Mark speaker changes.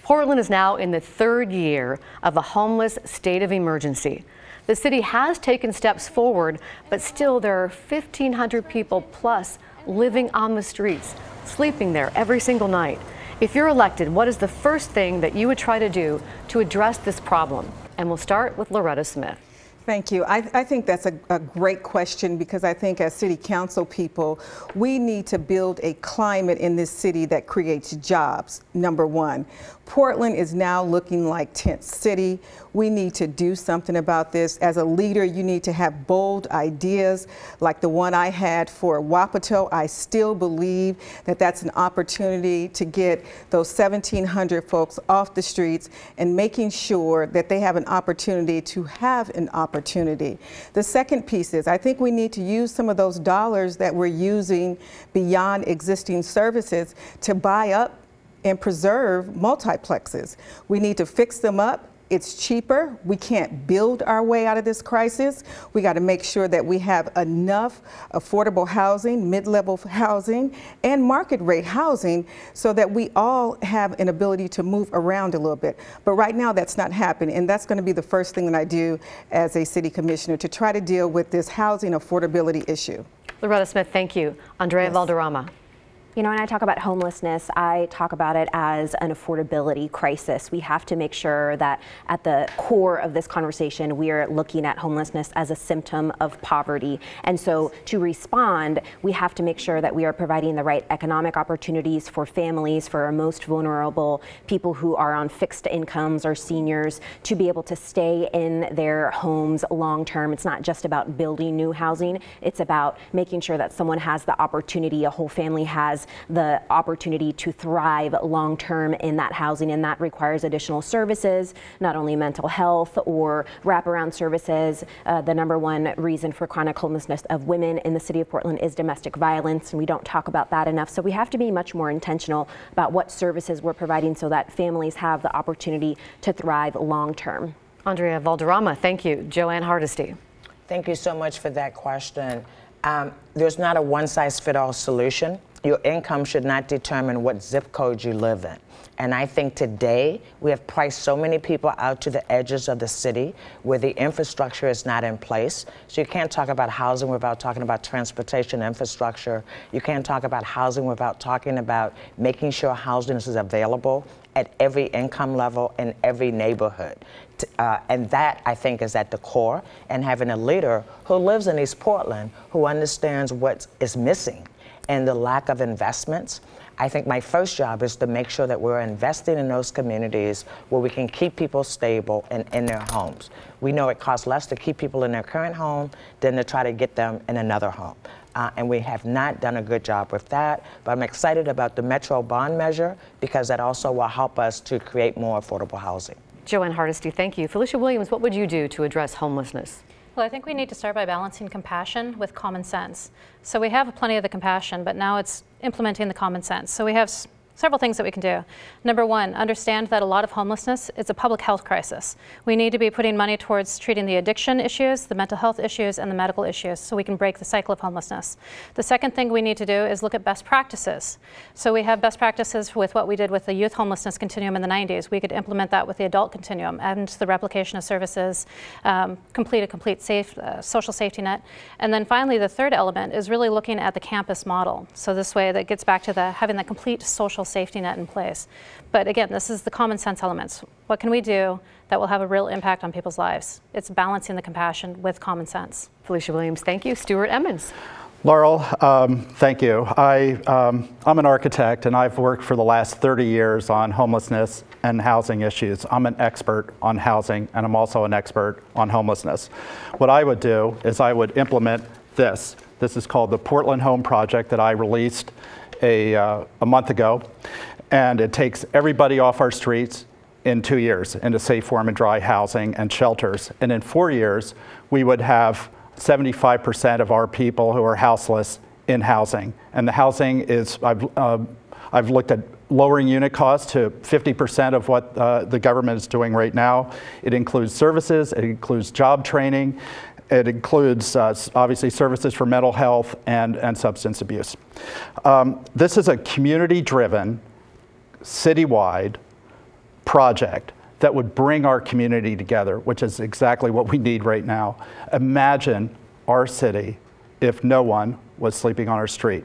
Speaker 1: Portland is now in the third year of a homeless state of emergency. The city has taken steps forward, but still there are 1,500 people plus living on the streets, sleeping there every single night. If you're elected, what is the first thing that you would try to do to address this problem? And we'll start with Loretta Smith.
Speaker 2: Thank you. I think that's a great question, because I think as city council people, we need to build a climate in this city that creates jobs, number one. Portland is now looking like tent city. We need to do something about this. As a leader, you need to have bold ideas like the one I had for Wapato. I still believe that that's an opportunity to get those 1,700 folks off the streets and making sure that they have an opportunity to have an opportunity. The second piece is I think we need to use some of those dollars that we're using beyond existing services to buy up and preserve multiplexes. We need to fix them up. It's cheaper. We can't build our way out of this crisis. We got to make sure that we have enough affordable housing, mid-level housing, and market rate housing so that we all have an ability to move around a little bit. But right now that's not happening, and that's going to be the first thing that I do as a city commissioner, to try to deal with this housing affordability issue.
Speaker 1: Loretta Smith, thank you. Andrea
Speaker 2: Yes.
Speaker 1: Valderrama.
Speaker 3: You know, when I talk about homelessness, I talk about it as an affordability crisis. We have to make sure that at the core of this conversation, we are looking at homelessness as a symptom of poverty. And so to respond, we have to make sure that we are providing the right economic opportunities for families, for our most vulnerable people who are on fixed incomes or seniors, to be able to stay in their homes long term. It's not just about building new housing. It's about making sure that someone has the opportunity, a whole family has the opportunity to thrive long-term in that housing, and that requires additional services, not only mental health or wraparound services. The number one reason for chronic homelessness of women in the city of Portland is domestic violence, and we don't talk about that enough. So we have to be much more intentional about what services we're providing so that families have the opportunity to thrive long-term.
Speaker 1: Andrea Valderrama, thank you. Joanne Hardesty.
Speaker 4: Thank you so much for that question. There's not a one-size-fits-all solution. Your income should not determine what zip code you live in. And I think today we have priced so many people out to the edges of the city where the infrastructure is not in place. So you can't talk about housing without talking about transportation infrastructure. You can't talk about housing without talking about making sure housing is available at every income level in every neighborhood. And that, I think, is at the core. And having a leader who lives in East Portland, who understands what is missing and the lack of investments. I think my first job is to make sure that we're investing in those communities where we can keep people stable and in their homes. We know it costs less to keep people in their current home than to try to get them in another home. And we have not done a good job with that. But I'm excited about the Metro bond measure, because that also will help us to create more affordable housing.
Speaker 1: Joanne Hardesty, thank you. Felicia Williams, what would you do to address homelessness?
Speaker 5: Well, I think we need to start by balancing compassion with common sense. So we have plenty of the compassion, but now it's implementing the common sense. So we have several things that we can do. Number one, understand that a lot of homelessness is a public health crisis. We need to be putting money towards treating the addiction issues, the mental health issues, and the medical issues so we can break the cycle of homelessness. The second thing we need to do is look at best practices. So we have best practices with what we did with the youth homelessness continuum in the 90s. We could implement that with the adult continuum and the replication of services, complete social safety net. And then finally, the third element is really looking at the campus model. So this way that gets back to having the complete social safety net in place. But again, this is the common sense elements. What can we do that will have a real impact on people's lives? It's balancing the compassion with common sense.
Speaker 1: Felicia Williams, thank you. Stuart Emmons.
Speaker 6: Laurel, thank you. I'm an architect, and I've worked for the last 30 years on homelessness and housing issues. I'm an expert on housing, and I'm also an expert on homelessness. What I would do is I would implement this. This is called the Portland Home Project that I released a month ago, and it takes everybody off our streets in 2 years into safe, warm, and dry housing and shelters. And in 4 years, we would have 75% of our people who are houseless in housing. And the housing is, I've looked at lowering unit costs to 50% of what the government is doing right now. It includes services, it includes job training, it includes obviously services for mental health and substance abuse. This is a community-driven, citywide project that would bring our community together, which is exactly what we need right now. Imagine our city if no one was sleeping on our street.